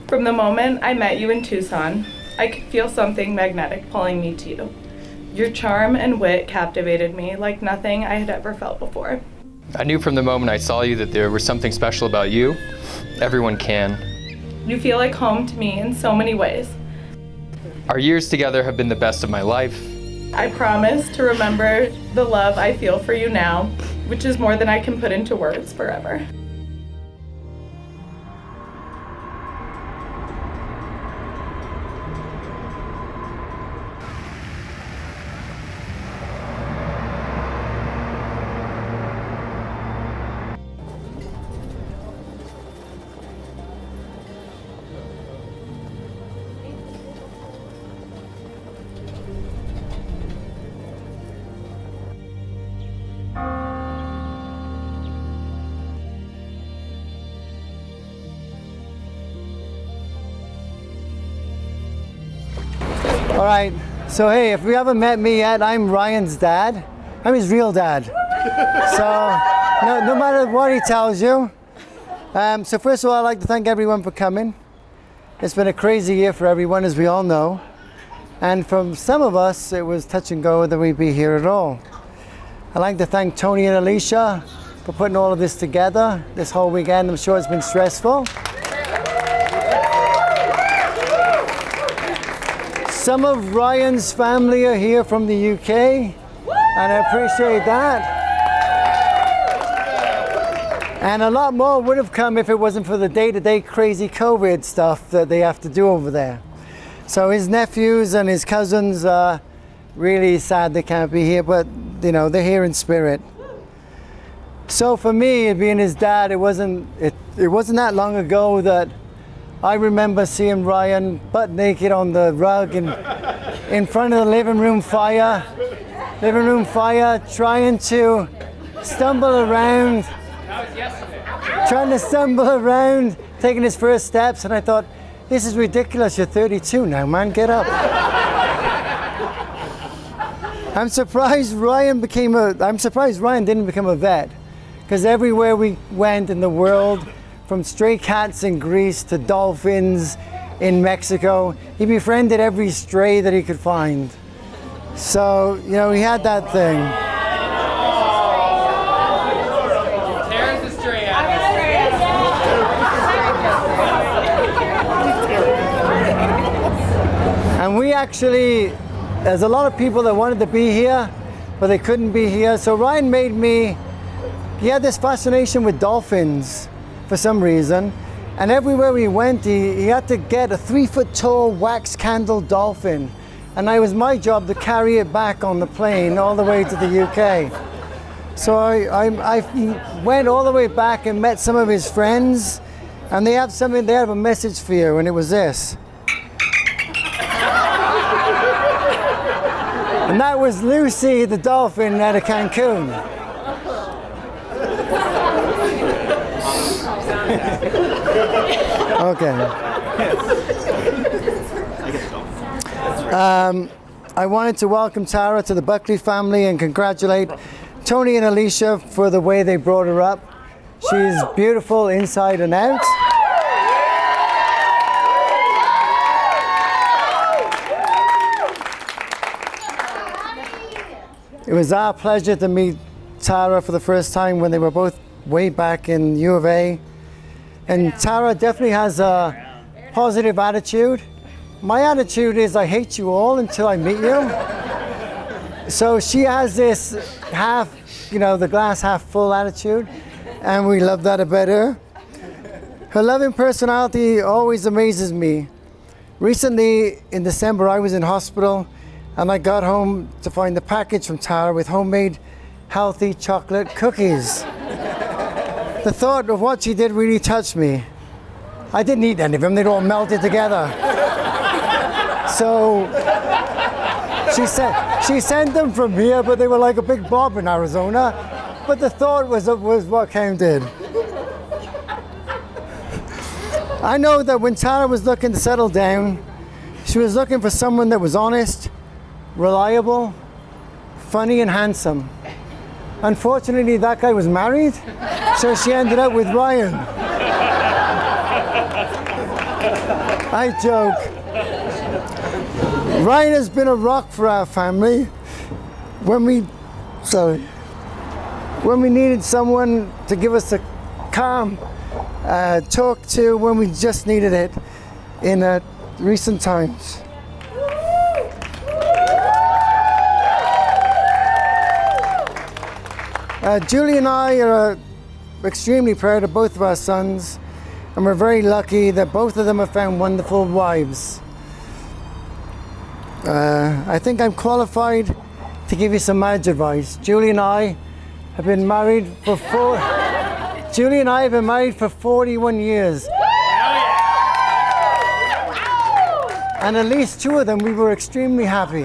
From the moment I met you in Tucson, I could feel something magnetic pulling me to you. Your charm and wit captivated me like nothing I had ever felt before. I knew from the moment I saw you that there was something special about you. Everyone can. You feel like home to me in so many ways. Our years together have been the best of my life. I promise to remember the love I feel for you now, which is more than I can put into words forever. All right, so hey, if you haven't met me yet, I'm Ryan's dad. I'm his real dad. So no matter what he tells you. So first of all, I'd like to thank everyone for coming. It's been a crazy year for everyone, as we all know. And from some of us, it was touch and go whether we'd be here at all. I'd like to thank Tony and Alicia for putting all of this together this whole weekend. I'm sure it's been stressful. Some of Ryan's family are here from the UK, and I appreciate that. And a lot more would have come if it wasn't for the day-to-day crazy COVID stuff that they have to do over there. So his nephews and his cousins are really sad they can't be here, but you know, they're here in spirit. So for me, being his dad, it wasn't that long ago that I remember seeing Ryan butt naked on the rug in front of the living room fire, trying to stumble around, taking his first steps, and I thought, this is ridiculous, you're 32 now, man, get up. I'm surprised Ryan didn't become a vet, because everywhere we went in the world, from stray cats in Greece to dolphins in Mexico, he befriended every stray that he could find. So, you know, he had that thing. Tara's a stray And we actually, there's a lot of people that wanted to be here, but they couldn't be here. So Ryan he had this fascination with dolphins for some reason. And everywhere we went, he had to get a 3-foot tall wax candle dolphin. And it was my job to carry it back on the plane all the way to the UK. So I went all the way back and met some of his friends, and they have a message for you, and it was this. And that was Lucy the dolphin out of Cancun. Okay. I wanted to welcome Tara to the Buckley family and congratulate Tony and Alicia for the way they brought her up. She's beautiful inside and out. It was our pleasure to meet Tara for the first time when they were both way back in U of A. And Tara definitely has a positive attitude. My attitude is I hate you all until I meet you. So she has this the glass half full attitude, and we love that about her. Her loving personality always amazes me. Recently, in December, I was in hospital, and I got home to find the package from Tara with homemade, healthy chocolate cookies. The thought of what she did really touched me. I didn't eat any of them, they'd all melted together. So she sent them from here, but they were like a big blob in Arizona. But the thought was what counted. I know that when Tara was looking to settle down, she was looking for someone that was honest, reliable, funny, and handsome. Unfortunately, that guy was married, so she ended up with Ryan. I joke. Ryan has been a rock for our family. When we needed someone to give us a calm talk to when we just needed it in recent times. Julie and I are extremely proud of both of our sons, and we're very lucky that both of them have found wonderful wives. I think I'm qualified to give you some marriage advice. Julie and I have been married for 41 years. And at least 2 of them we were extremely happy.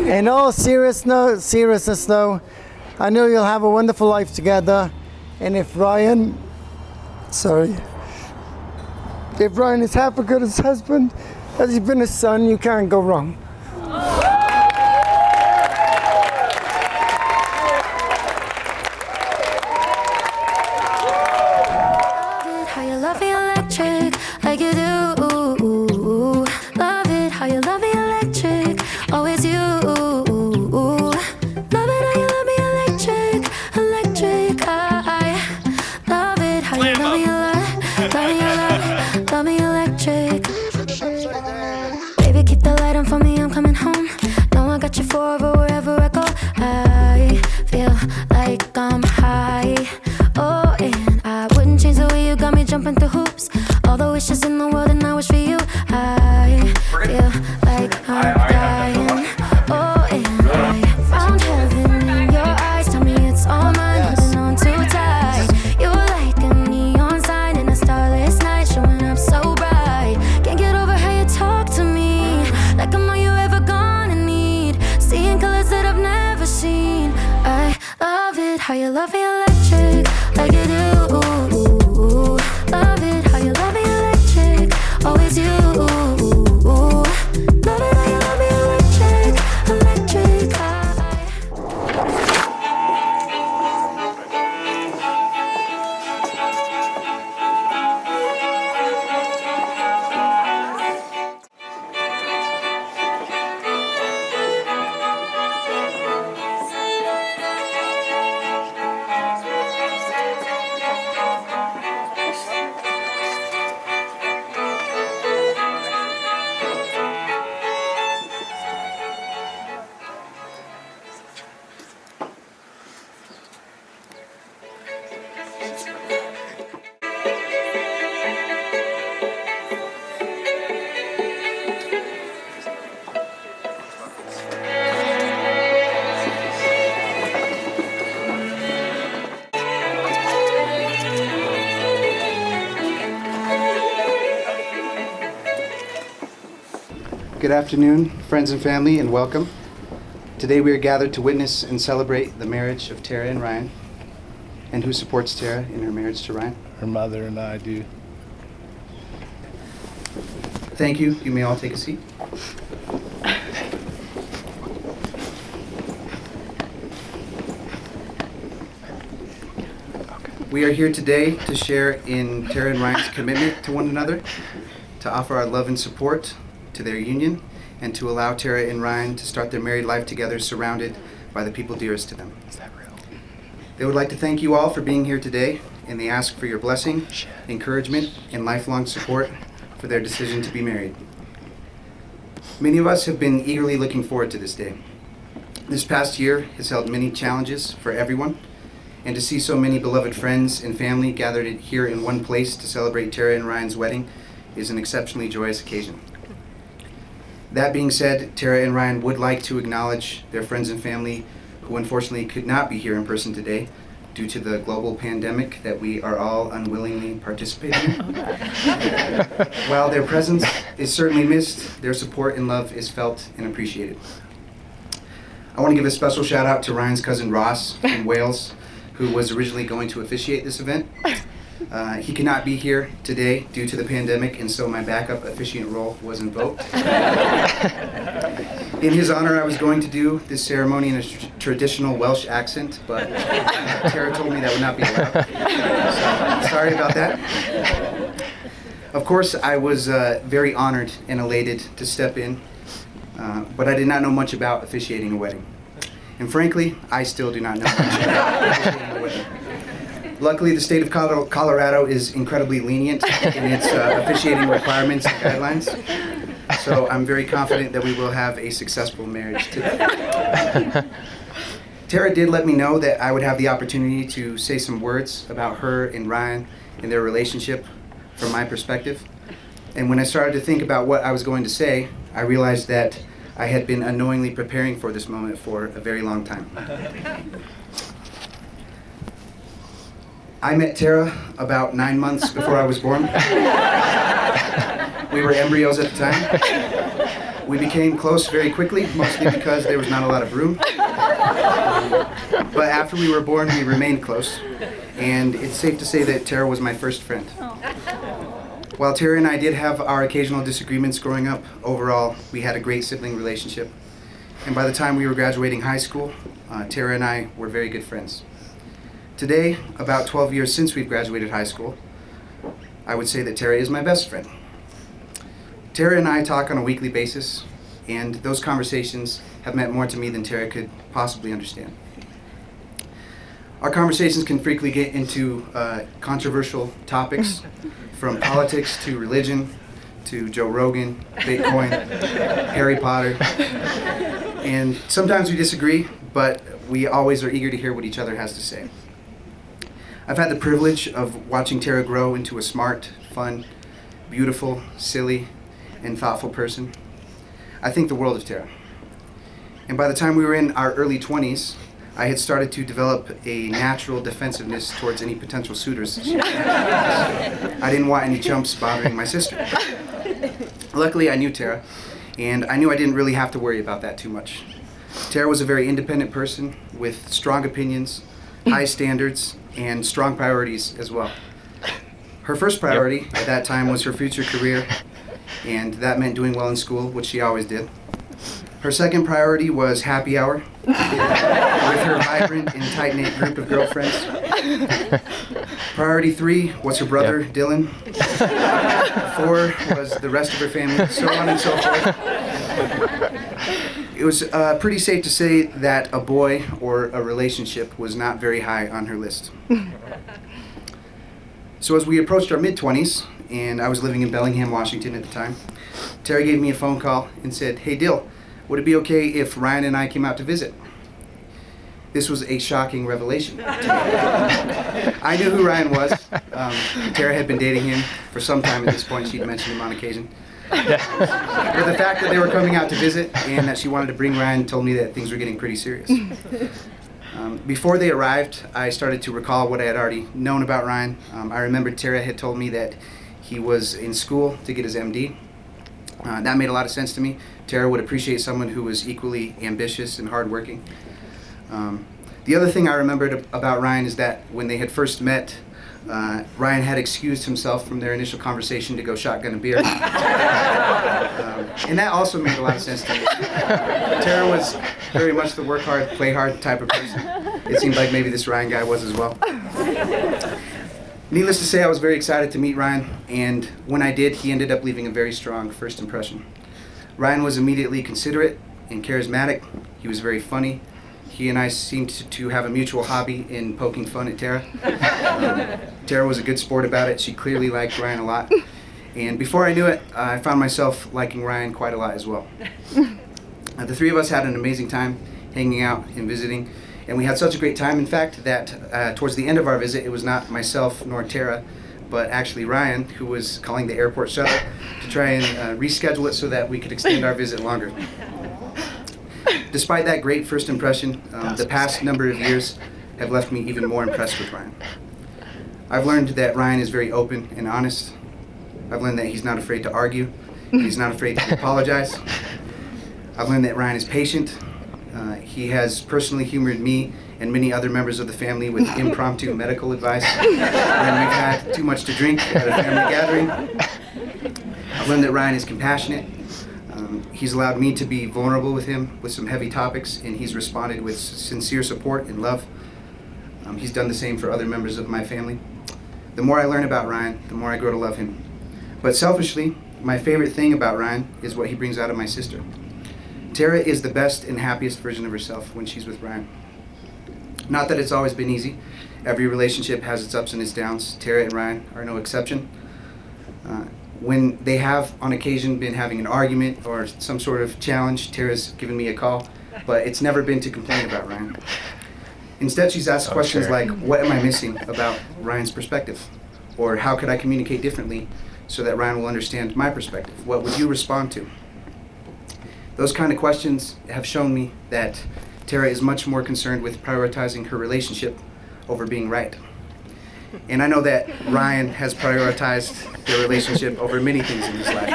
In all seriousness though, I know you'll have a wonderful life together, and if Ryan is half as good as husband as he's been his son, you can't go wrong. How you love me electric, like you do. Love it, how you love me electric, always you. Love it, how you love me electric, electric. I love it, how you love me electric. Baby, keep the light on for me, I'm coming home. Know I got you forever, wherever I go. I feel like I'm high. Oh, and I wouldn't change the way you got me jumping through hoops. All the wishes in the world and I wish for you. I feel like I'm dying. Oh, and I found heaven in your eyes. Tell me it's all mine, holding on too tight. You're like a neon sign in a starless night, showing up so bright. Can't get over how you talk to me, like I'm all you ever gonna need. Seeing colors that I've never seen. I love it, how you love me electric, like you do. Love it, how you love me electric, always you. Love it, how you love me electric, electric. Good afternoon, friends and family, and welcome. Today we are gathered to witness and celebrate the marriage of Tara and Ryan. And who supports Tara in her marriage to Ryan? Her mother and I do. Thank you. You may all take a seat. We are here today to share in Tara and Ryan's commitment to one another, to offer our love and support to their union, and to allow Tara and Ryan to start their married life together surrounded by the people dearest to them. Is that real? They would like to thank you all for being here today, and they ask for your blessing, encouragement, and lifelong support for their decision to be married. Many of us have been eagerly looking forward to this day. This past year has held many challenges for everyone, and to see so many beloved friends and family gathered here in one place to celebrate Tara and Ryan's wedding is an exceptionally joyous occasion. That being said, Tara and Ryan would like to acknowledge their friends and family who unfortunately could not be here in person today due to the global pandemic that we are all unwillingly participating in. While their presence is certainly missed, their support and love is felt and appreciated. I want to give a special shout out to Ryan's cousin Ross in Wales, who was originally going to officiate this event. He cannot be here today due to the pandemic, and so my backup officiant role was invoked. In his honor, I was going to do this ceremony in a traditional Welsh accent, but Tara told me that would not be allowed. So, sorry about that. Of course, I was very honored and elated to step in, but I did not know much about officiating a wedding. And frankly, I still do not know much about officiating a wedding. Luckily, the state of Colorado is incredibly lenient in its officiating requirements and guidelines. So I'm very confident that we will have a successful marriage today. Tara did let me know that I would have the opportunity to say some words about her and Ryan and their relationship from my perspective. And when I started to think about what I was going to say, I realized that I had been unknowingly preparing for this moment for a very long time. I met Tara about 9 months before I was born. We were embryos at the time. We became close very quickly, mostly because there was not a lot of room. But after we were born, we remained close. And it's safe to say that Tara was my first friend. While Tara and I did have our occasional disagreements growing up, overall, we had a great sibling relationship. And by the time we were graduating high school, Tara and I were very good friends. Today, about 12 years since we've graduated high school, I would say that Tara is my best friend. Tara and I talk on a weekly basis, and those conversations have meant more to me than Tara could possibly understand. Our conversations can frequently get into controversial topics, from politics to religion to Joe Rogan, Bitcoin, Harry Potter. And sometimes we disagree, but we always are eager to hear what each other has to say. I've had the privilege of watching Tara grow into a smart, fun, beautiful, silly, and thoughtful person. I think the world of Tara. And by the time we were in our early 20s, I had started to develop a natural defensiveness towards any potential suitors. I didn't want any chumps bothering my sister. Luckily, I knew Tara, and I knew I didn't really have to worry about that too much. Tara was a very independent person with strong opinions, high standards, and strong priorities as well. Her first priority at that time was her future career, and that meant doing well in school, which she always did. Her second priority was happy hour with her vibrant and tight-knit group of girlfriends. Priority 3 was her brother, Dylan. 4 was the rest of her family, so on and so forth. It was pretty safe to say that a boy or a relationship was not very high on her list. So as we approached our mid-20s, and I was living in Bellingham, Washington at the time, Tara gave me a phone call and said, "Hey Dill, would it be okay if Ryan and I came out to visit?" This was a shocking revelation to me. I knew who Ryan was. Tara had been dating him for some time at this point. She'd mentioned him on occasion. But the fact that they were coming out to visit and that she wanted to bring Ryan told me that things were getting pretty serious. Before they arrived, I started to recall what I had already known about Ryan. I remembered Tara had told me that he was in school to get his MD. That made a lot of sense to me. Tara would appreciate someone who was equally ambitious and hardworking. The other thing I remembered about Ryan is that when they had first met, Ryan had excused himself from their initial conversation to go shotgun a beer. And that also made a lot of sense to me. Tara was very much the work hard, play hard type of person. It seemed like maybe this Ryan guy was as well. Needless to say, I was very excited to meet Ryan, and when I did, he ended up leaving a very strong first impression. Ryan was immediately considerate and charismatic. He was very funny. He and I seemed to have a mutual hobby in poking fun at Tara. Tara was a good sport about it. She clearly liked Ryan a lot. And before I knew it, I found myself liking Ryan quite a lot as well. The three of us had an amazing time hanging out and visiting. And we had such a great time, in fact, that towards the end of our visit, it was not myself nor Tara, but actually Ryan, who was calling the airport shuttle to try and reschedule it so that we could extend our visit longer. Despite that great first impression, the past number of years have left me even more impressed with Ryan. I've learned that Ryan is very open and honest. I've learned that he's not afraid to argue. He's not afraid to apologize. I've learned that Ryan is patient. He has personally humored me and many other members of the family with impromptu medical advice when we've had too much to drink at a family gathering. I've learned that Ryan is compassionate. He's allowed me to be vulnerable with him with some heavy topics, and he's responded with sincere support and love. He's done the same for other members of my family. The more I learn about Ryan, the more I grow to love him. But selfishly, my favorite thing about Ryan is what he brings out of my sister. Tara is the best and happiest version of herself when she's with Ryan. Not that it's always been easy. Every relationship has its ups and its downs. Tara and Ryan are no exception. When they have, on occasion, been having an argument or some sort of challenge, Tara's given me a call, but it's never been to complain about Ryan. Instead, she's asked questions like, what am I missing about Ryan's perspective? Or how could I communicate differently so that Ryan will understand my perspective? What would you respond to? Those kind of questions have shown me that Tara is much more concerned with prioritizing her relationship over being right. And I know that Ryan has prioritized their relationship over many things in his life.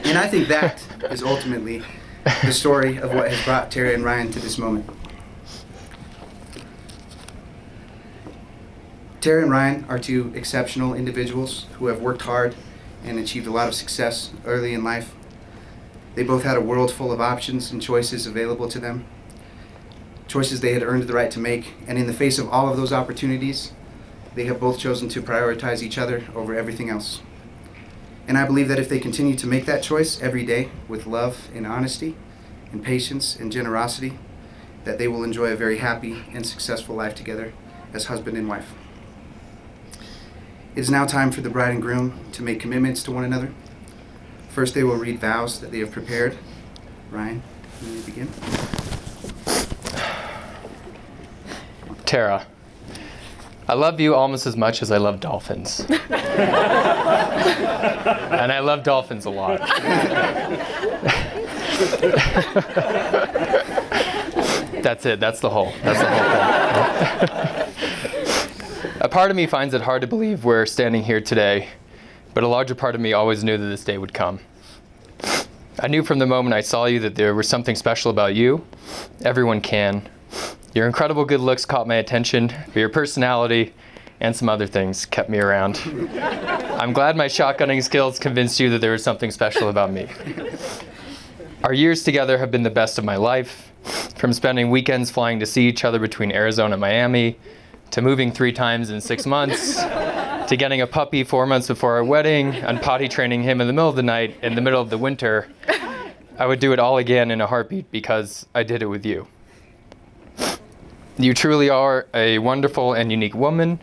And I think that is ultimately the story of what has brought Tara and Ryan to this moment. Tara and Ryan are two exceptional individuals who have worked hard and achieved a lot of success early in life. They both had a world full of options and choices available to them. Choices they had earned the right to make, and in the face of all of those opportunities, they have both chosen to prioritize each other over everything else. And I believe that if they continue to make that choice every day with love and honesty and patience and generosity, that they will enjoy a very happy and successful life together as husband and wife. It is now time for the bride and groom to make commitments to one another. First, they will read vows that they have prepared. Ryan, can you begin? Tara, I love you almost as much as I love dolphins. And I love dolphins a lot. That's it. That's the whole thing. A part of me finds it hard to believe we're standing here today, but a larger part of me always knew that this day would come. I knew from the moment I saw you that there was something special about you. Everyone can. Your incredible good looks caught my attention, but your personality and some other things kept me around. I'm glad my shotgunning skills convinced you that there was something special about me. Our years together have been the best of my life, from spending weekends flying to see each other between Arizona and Miami, to moving 3 times in 6 months, to getting a puppy 4 months before our wedding, and potty training him in the middle of the night in the middle of the winter. I would do it all again in a heartbeat because I did it with you. You truly are a wonderful and unique woman.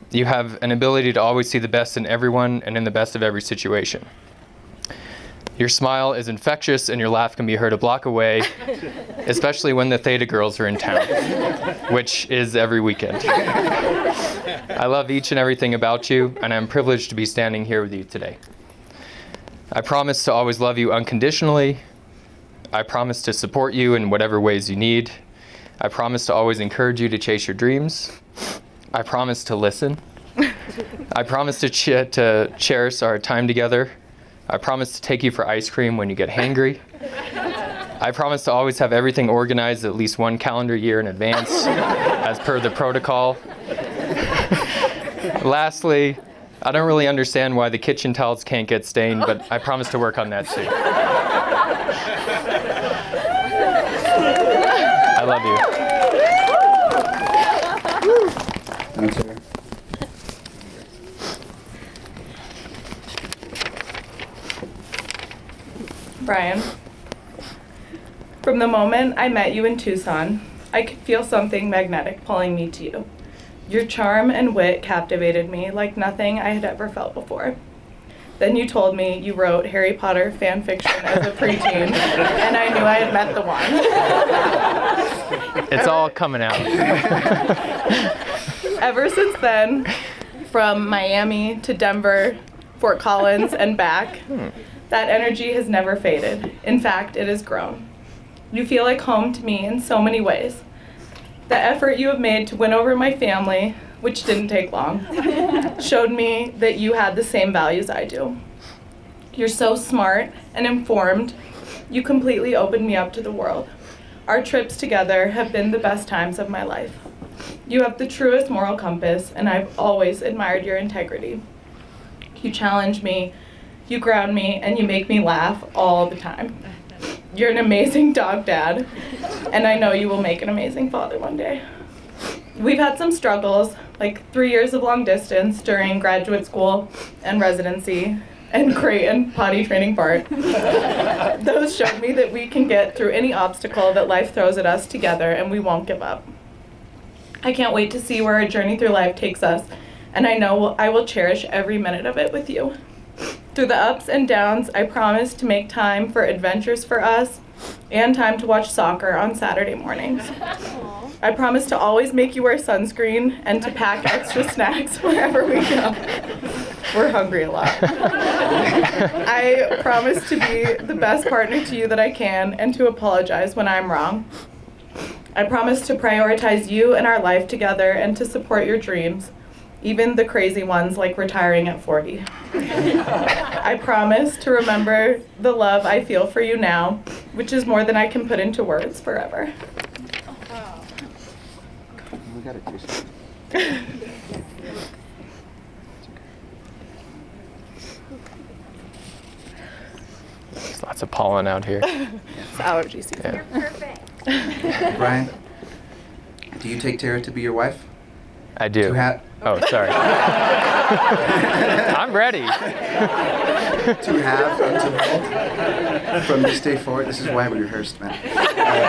You have an ability to always see the best in everyone and in the best of every situation. Your smile is infectious and your laugh can be heard a block away, especially when the Theta girls are in town, which is every weekend. I love each and everything about you, and I'm privileged to be standing here with you today. I promise to always love you unconditionally. I promise to support you in whatever ways you need. I promise to always encourage you to chase your dreams. I promise to listen. I promise to cherish our time together. I promise to take you for ice cream when you get hangry. I promise to always have everything organized at least 1 calendar year in advance, as per the protocol. Lastly, I don't really understand why the kitchen towels can't get stained, but I promise to work on that too. I love you. Thanks, sir. Brian, from the moment I met you in Tucson, I could feel something magnetic pulling me to you. Your charm and wit captivated me like nothing I had ever felt before. Then you told me you wrote Harry Potter fan fiction as a preteen, and I knew I had met the one. It's all coming out. Ever since then, from Miami to Denver, Fort Collins, and back, that energy has never faded. In fact, it has grown. You feel like home to me in so many ways. The effort you have made to win over my family, which didn't take long, showed me that you had the same values I do. You're so smart and informed. You completely opened me up to the world. Our trips together have been the best times of my life. You have the truest moral compass, and I've always admired your integrity. You challenge me, you ground me, and you make me laugh all the time. You're an amazing dog dad, and I know you will make an amazing father one day. We've had some struggles, like 3 years of long distance during graduate school and residency, and Creighton potty training part. Those showed me that we can get through any obstacle that life throws at us together, and we won't give up. I can't wait to see where our journey through life takes us, and I know I will cherish every minute of it with you. Through the ups and downs, I promise to make time for adventures for us and time to watch soccer on Saturday mornings. I promise to always make you wear sunscreen and to pack extra snacks wherever we go. We're hungry a lot. I promise to be the best partner to you that I can and to apologize when I'm wrong. I promise to prioritize you and our life together and to support your dreams, even the crazy ones like retiring at 40. I promise to remember the love I feel for you now, which is more than I can put into words forever. We got it, Jason. There's lots of pollen out here. It's allergy season. Yeah. Brian, do you take Tara to be your wife? I do. Oh, sorry. I'm ready. To have and to hold from this day forward. This is why we rehearsed, man.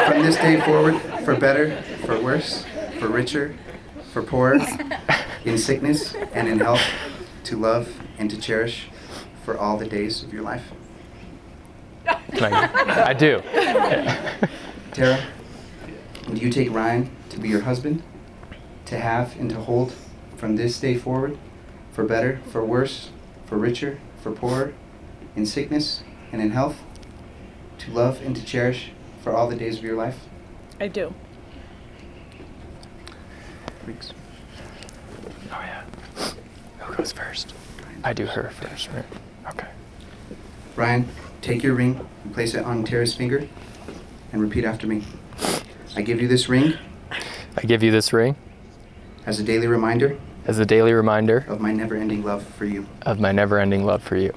From this day forward, for better, for worse, for richer, for poorer, in sickness and in health, to love and to cherish for all the days of your life. I do. Tara, do you take Ryan to be your husband, to have and to hold from this day forward, for better, for worse, for richer, for poorer, in sickness and in health, to love and to cherish for all the days of your life? I do. Weeks. Oh, yeah. Who goes first? I do her first, right? Okay. Ryan, take your ring and place it on Tara's finger and repeat after me. I give you this ring I give you this ring as a daily reminder as a daily reminder of my never-ending love for you. of my never-ending love for you.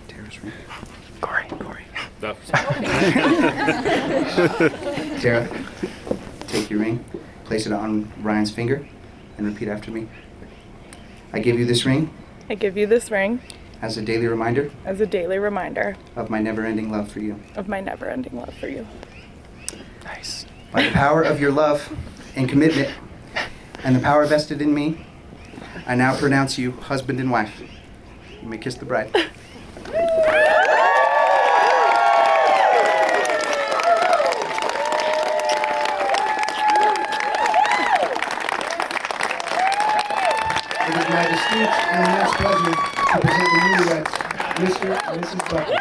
Tara's ring. Corey. Tara, take your ring, place it on Ryan's finger, and repeat after me. I give you this ring I give you this ring as a daily reminder as a daily reminder of my never-ending love for you. of my never-ending love for you. Nice. By the power of your love and commitment and the power vested in me, I now pronounce you husband and wife. You may kiss the bride. It is my distinct and immense pleasure to present the newlyweds, Mr. and Mrs. Buckley.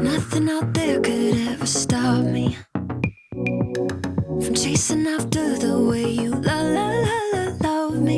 Nothing out there could ever stop me from chasing after the way you love me.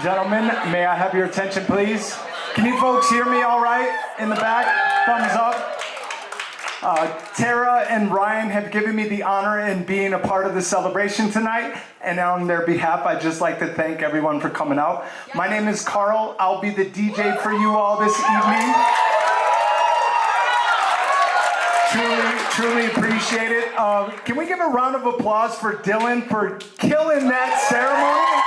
gentlemen, may I have your attention, please? Can you folks hear me all right in the back? Thumbs up. Tara and Ryan have given me the honor in being a part of the celebration tonight, and on their behalf, I'd just like to thank everyone for coming out. My name is Carl. I'll be the DJ for you all this evening. Truly appreciate it. Can we give a round of applause for Dylan for killing that ceremony?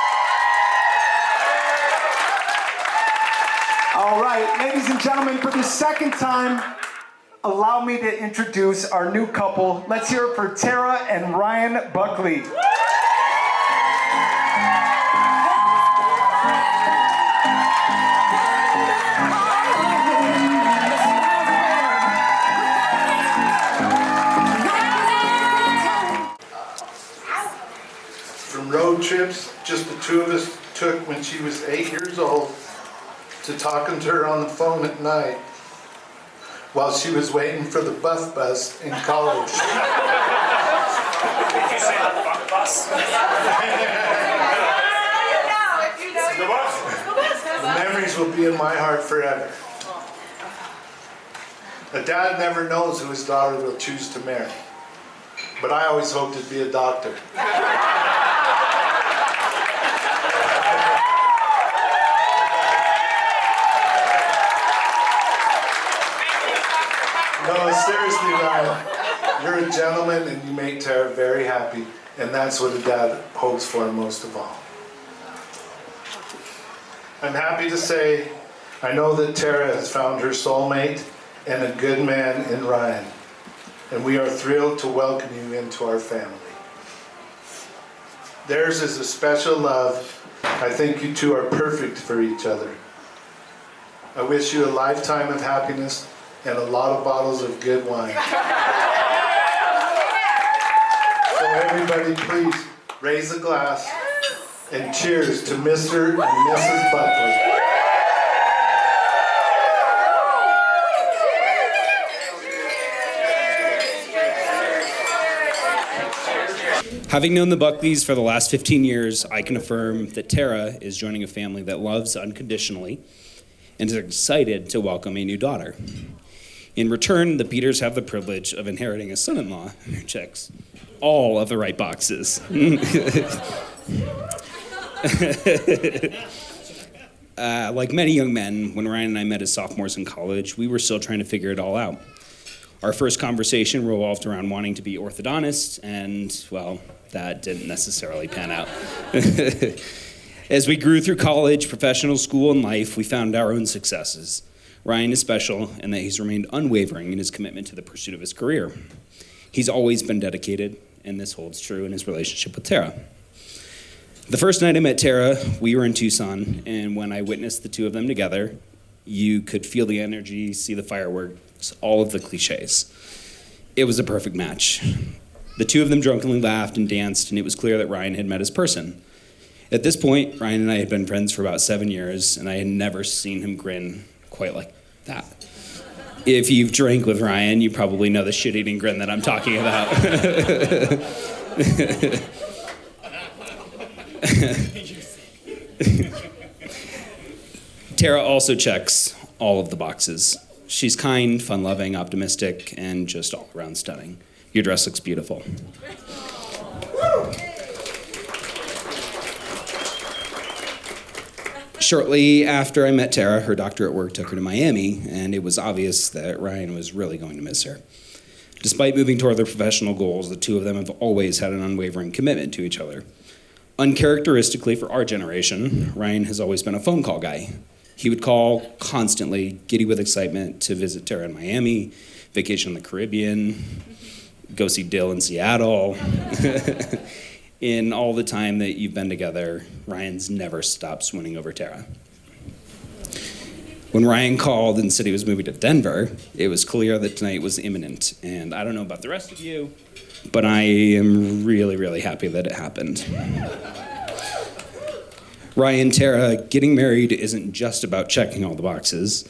All right, ladies and gentlemen, for the second time, allow me to introduce our new couple. Let's hear it for Tara and Ryan Buckley. From road trips just the two of us took when she was 8 years old, to talking to her on the phone at night while she was waiting for the buff bus in college. Did you say the buff bus? The memories will be in my heart forever. A dad never knows who his daughter will choose to marry, but I always hoped it'd be a doctor. No, seriously, Ryan, you're a gentleman and you make Tara very happy, and that's what a dad hopes for most of all. I'm happy to say I know that Tara has found her soulmate and a good man in Ryan, and we are thrilled to welcome you into our family. Theirs is a special love. I think you two are perfect for each other. I wish you a lifetime of happiness and a lot of bottles of good wine. So everybody please raise a glass and cheers to Mr. and Mrs. Buckley. Having known the Buckleys for the last 15 years, I can affirm that Tara is joining a family that loves unconditionally and is excited to welcome a new daughter. In return, the Peters have the privilege of inheriting a son-in-law who checks all of the right boxes. Like many young men, when Ryan and I met as sophomores in college, we were still trying to figure it all out. Our first conversation revolved around wanting to be orthodontists, and, well, that didn't necessarily pan out. As we grew through college, professional school, and life, we found our own successes. Ryan is special in that he's remained unwavering in his commitment to the pursuit of his career. He's always been dedicated, and this holds true in his relationship with Tara. The first night I met Tara, we were in Tucson, and when I witnessed the two of them together, you could feel the energy, see the fireworks, all of the cliches. It was a perfect match. The two of them drunkenly laughed and danced, and it was clear that Ryan had met his person. At this point, Ryan and I had been friends for about 7 years, and I had never seen him grin quite like that. If you've drank with Ryan, you probably know the shit-eating grin that I'm talking about. Tara also checks all of the boxes. She's kind, fun-loving, optimistic, and just all-around stunning. Your dress looks beautiful. Shortly after I met Tara, her doctor at work took her to Miami, and it was obvious that Ryan was really going to miss her. Despite moving toward their professional goals, the two of them have always had an unwavering commitment to each other. Uncharacteristically for our generation, Ryan has always been a phone call guy. He would call constantly, giddy with excitement, to visit Tara in Miami, vacation in the Caribbean, go see Dill in Seattle. In all the time that you've been together, Ryan's never stopped swooning over Tara. When Ryan called and said he was moving to Denver, it was clear that tonight was imminent. And I don't know about the rest of you, but I am really, really happy that it happened. Ryan, Tara, getting married isn't just about checking all the boxes.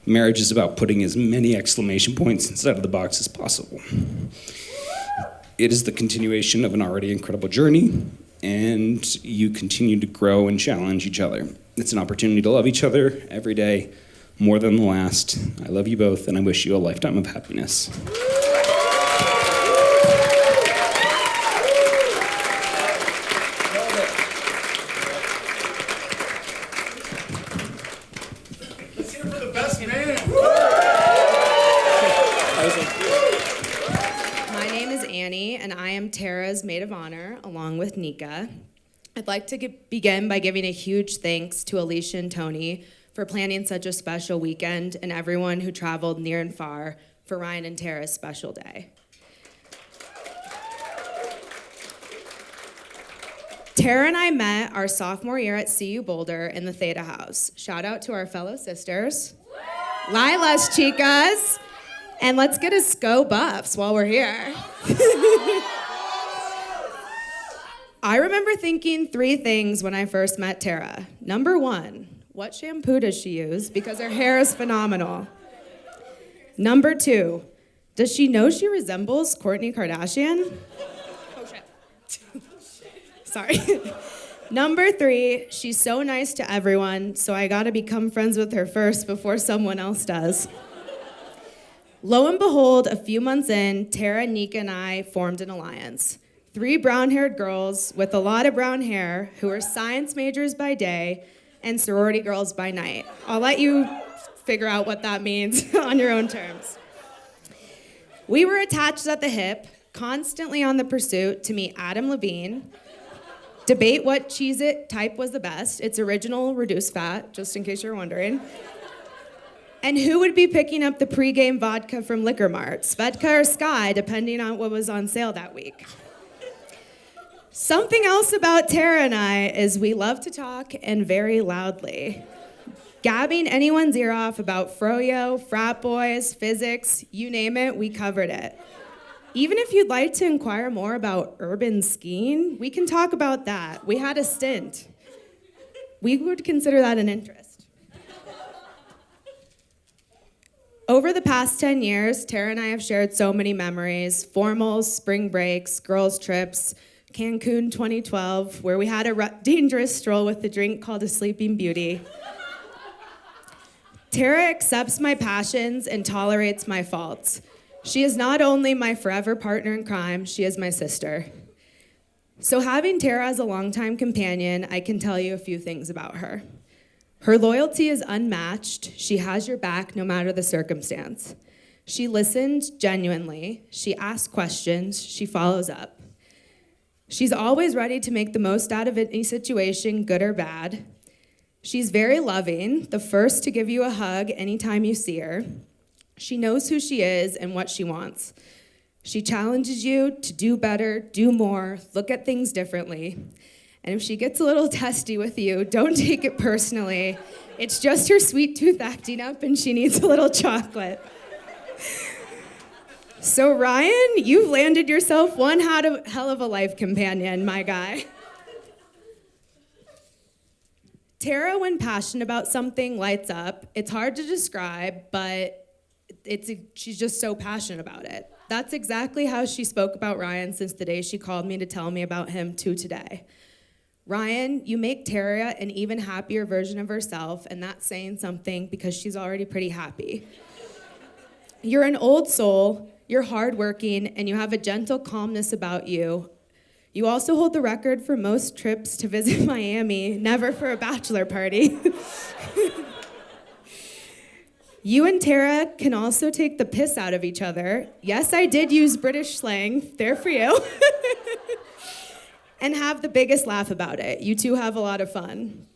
Marriage is about putting as many exclamation points inside of the box as possible. It is the continuation of an already incredible journey, and you continue to grow and challenge each other. It's an opportunity to love each other every day more than the last. I love you both, and I wish you a lifetime of happiness. Let's hear for the best man. My name is Annie, and I am Tara's maid of honor, along with Nika. I'd like to begin by giving a huge thanks to Alicia and Tony for planning such a special weekend and everyone who traveled near and far for Ryan and Tara's special day. Tara and I met our sophomore year at CU Boulder in the Theta House. Shout out to our fellow sisters. Lila's chicas. And let's get a SCO buffs while we're here. I remember thinking 3 things when I first met Tara. Number 1, what shampoo does she use? Because her hair is phenomenal. Number 2, does she know she resembles Kourtney Kardashian? Oh shit. Sorry. Number 3, she's so nice to everyone, so I gotta become friends with her first before someone else does. Lo and behold, a few months in, Tara, Nika, and I formed an alliance. 3 brown-haired girls with a lot of brown hair who are science majors by day and sorority girls by night. I'll let you figure out what that means on your own terms. We were attached at the hip, constantly on the pursuit to meet Adam Levine, debate what Cheez-It type was the best, its original reduced fat, just in case you're wondering, and who would be picking up the pregame vodka from Liquor Mart, Svedka or Sky, depending on what was on sale that week. Something else about Tara and I is we love to talk and very loudly. Gabbing anyone's ear off about froyo, frat boys, physics, you name it, we covered it. Even if you'd like to inquire more about urban skiing, we can talk about that. We had a stint. We would consider that an interest. Over the past 10 years, Tara and I have shared so many memories, formals, spring breaks, girls' trips, Cancun 2012, where we had a dangerous stroll with a drink called a Sleeping Beauty. Tara accepts my passions and tolerates my faults. She is not only my forever partner in crime, she is my sister. So having Tara as a longtime companion, I can tell you a few things about her. Her loyalty is unmatched. She has your back no matter the circumstance. She listens genuinely. She asks questions. She follows up. She's always ready to make the most out of any situation, good or bad. She's very loving, the first to give you a hug anytime you see her. She knows who she is and what she wants. She challenges you to do better, do more, look at things differently. And if she gets a little testy with you, don't take it personally. It's just her sweet tooth acting up and she needs a little chocolate. So Ryan, you've landed yourself one hell of a life companion, my guy. Tara, when passionate about something, lights up. It's hard to describe, but she's just so passionate about it. That's exactly how she spoke about Ryan since the day she called me to tell me about him to today. Ryan, you make Tara an even happier version of herself, and that's saying something because she's already pretty happy. You're an old soul, you're hardworking, and you have a gentle calmness about you. You also hold the record for most trips to visit Miami, never for a bachelor party. You and Tara can also take the piss out of each other. Yes, I did use British slang, there for you. And have the biggest laugh about it. You two have a lot of fun.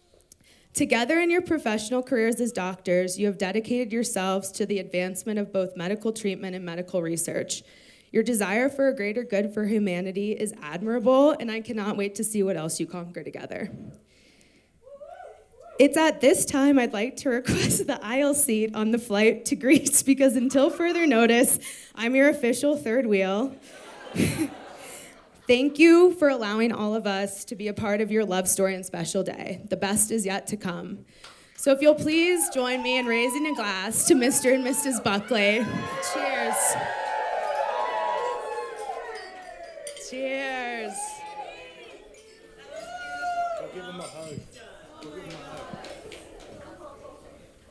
Together in your professional careers as doctors, you have dedicated yourselves to the advancement of both medical treatment and medical research. Your desire for a greater good for humanity is admirable, and I cannot wait to see what else you conquer together. It's at this time I'd like to request the aisle seat on the flight to Greece because until further notice, I'm your official third wheel. Thank you for allowing all of us to be a part of your love story and special day. The best is yet to come. So if you'll please join me in raising a glass to Mr. and Mrs. Buckley. Cheers. Cheers. Go give him a hug.